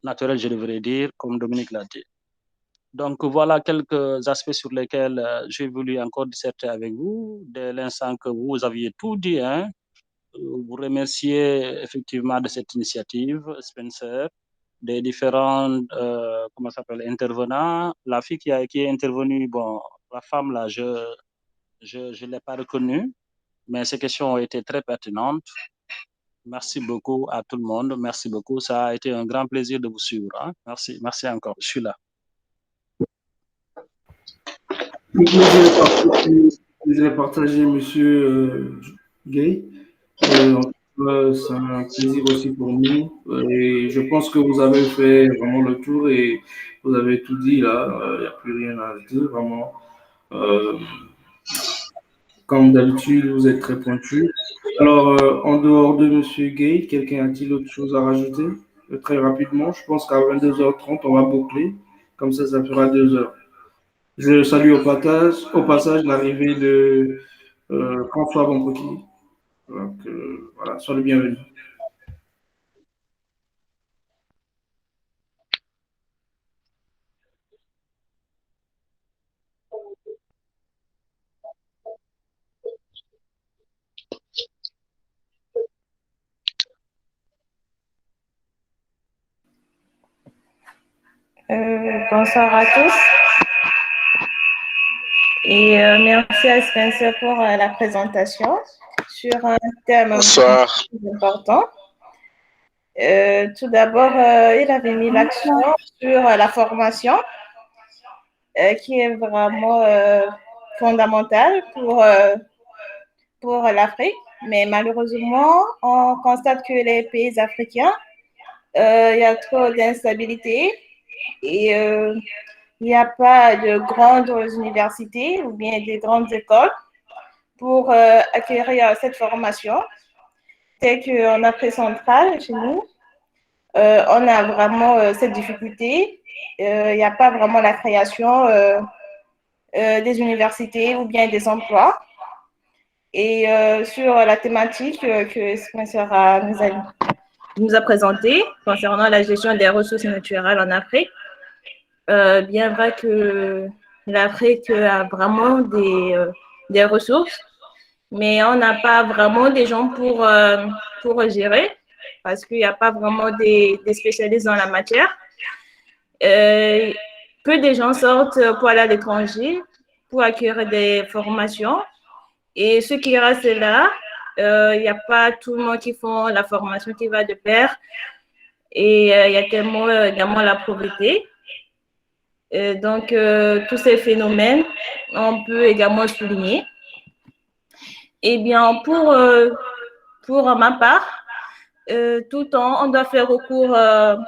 naturel, je devrais dire, comme Dominique l'a dit. Donc voilà quelques aspects sur lesquels j'ai voulu encore disserter avec vous, dès l'instant que vous aviez tout dit, hein. Vous remercier effectivement de cette initiative, Spencer, des différents comment ça s'appelle, intervenants. La fille qui est intervenue, bon, la femme là, je l'ai pas reconnue, mais ces questions ont été très pertinentes. Merci beaucoup à tout le monde. Merci beaucoup. Ça a été un grand plaisir de vous suivre, hein. Merci, merci encore. Je suis là. Le plaisir est partagé, monsieur Gay. En tout cas, c'est un plaisir aussi pour nous. Et je pense que vous avez fait vraiment le tour et vous avez tout dit là. Il n'y a plus rien à dire, vraiment. Euh, Comme d'habitude, vous êtes très pointu. Alors, en dehors de monsieur Gay, quelqu'un a-t-il autre chose à rajouter? Très rapidement, je pense qu'à 22h30, on va boucler. Comme ça fera 2 heures. Je salue au passage l'arrivée de François Bamboki. Donc, voilà, sois le bienvenu. Bonsoir à tous et merci à Spencer pour la présentation sur un thème Bonsoir. important. Tout d'abord, il avait mis l'accent sur la formation qui est vraiment fondamentale pour l'Afrique. Mais malheureusement, on constate que les pays africains, il y a trop d'instabilité et il n'y a pas de grandes universités ou bien des grandes écoles pour acquérir cette formation. C'est qu'en Afrique centrale, chez nous, on a vraiment cette difficulté. Il n'y a pas vraiment la création des universités ou bien des emplois. Et sur la thématique que Spencer nous a présentée concernant la gestion des ressources naturelles en Afrique, bien vrai que l'Afrique a vraiment des ressources, mais on n'a pas vraiment des gens pour gérer parce qu'il n'y a pas vraiment des spécialistes dans la matière. Peu de gens sortent pour aller à l'étranger, pour acquérir des formations. Et ceux qui restent là, il n'y a pas tout le monde qui font la formation qui va de pair. Et il y a tellement également la pauvreté. Donc, tous ces phénomènes, on peut également souligner. Eh bien, pour ma part, tout le temps, on doit faire recours à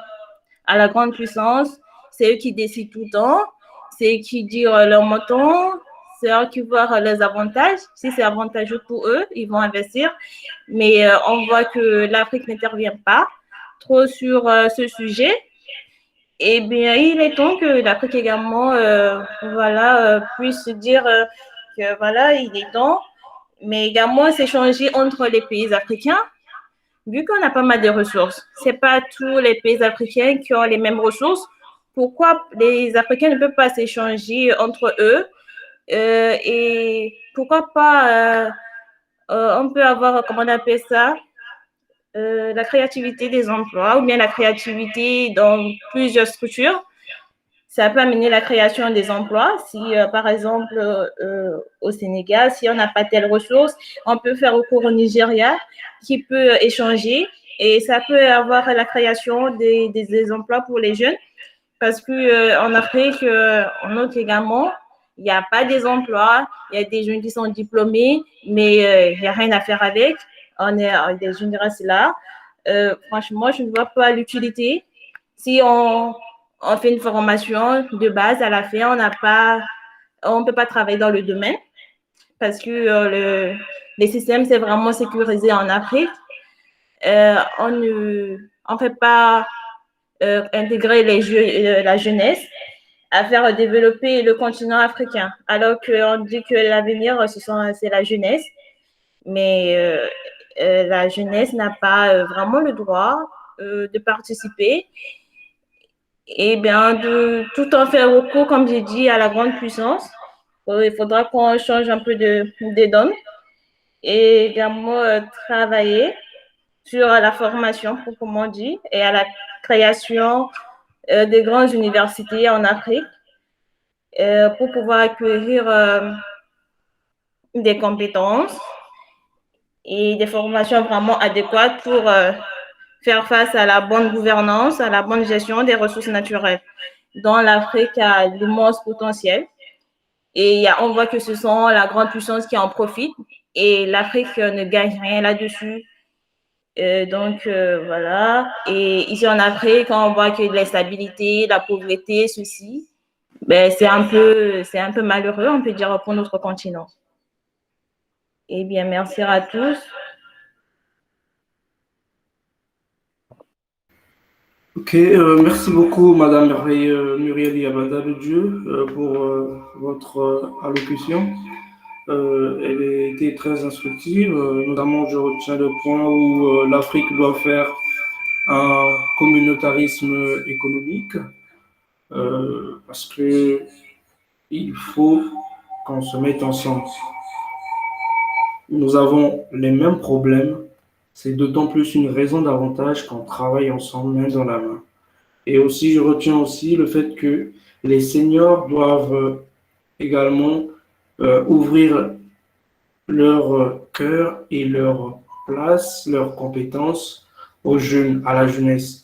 la grande puissance. C'est eux qui décident tout le temps. C'est eux qui disent leur montant. C'est eux qui voient les avantages. Si c'est avantageux pour eux, ils vont investir. Mais on voit que l'Afrique n'intervient pas trop sur ce sujet. Eh bien, il est temps que l'Afrique également puisse dire que voilà, il est temps, mais également s'échanger entre les pays africains, vu qu'on a pas mal de ressources. Ce n'est pas tous les pays africains qui ont les mêmes ressources. Pourquoi les Africains ne peuvent pas s'échanger entre eux et pourquoi pas on peut avoir, comment on appelle ça, la créativité des emplois ou bien la créativité dans plusieurs structures. Ça peut amener la création des emplois. Si, par exemple, au Sénégal, si on n'a pas telle ressource, on peut faire recours au Nigeria qui peut échanger et ça peut avoir la création des emplois pour les jeunes parce qu'en Afrique, on note également, il n'y a pas des emplois, il y a des jeunes qui sont diplômés, mais il n'y a rien à faire avec. On est des jeunes restent là. Franchement, je ne vois pas l'utilité. Si on fait une formation de base, à la fin, on ne peut pas travailler dans le domaine parce que les systèmes, c'est vraiment sécurisé en Afrique. On ne fait pas intégrer la jeunesse à faire développer le continent africain, alors qu'on dit que l'avenir, c'est la jeunesse, mais la jeunesse n'a pas vraiment le droit de participer Et bien, tout en faire recours, comme j'ai dit, à la grande puissance. Il faudra qu'on change un peu des donnes et également travailler sur la formation, proprement dit, et à la création des grandes universités en Afrique pour pouvoir acquérir des compétences et des formations vraiment adéquates pour faire face à la bonne gouvernance, à la bonne gestion des ressources naturelles, dont l'Afrique a l'immense potentiel. Et on voit que ce sont la grande puissance qui en profite et l'Afrique ne gagne rien là-dessus. Donc, voilà. Et ici en Afrique, on voit que l'instabilité, la pauvreté, ceci, ben, c'est un peu malheureux, on peut dire, pour notre continent. Eh bien, merci à tous. Ok, merci beaucoup, Madame Muriel Yabada de Dieu, pour votre allocution. Elle a été très instructive, notamment je retiens le point où l'Afrique doit faire un communautarisme économique, parce que il faut qu'on se mette ensemble. Nous avons les mêmes problèmes, c'est d'autant plus une raison davantage qu'on travaille ensemble, main dans la main. Et aussi, je retiens aussi le fait que les seniors doivent également ouvrir leur cœur et leur place, leurs compétences aux jeunes, à la jeunesse.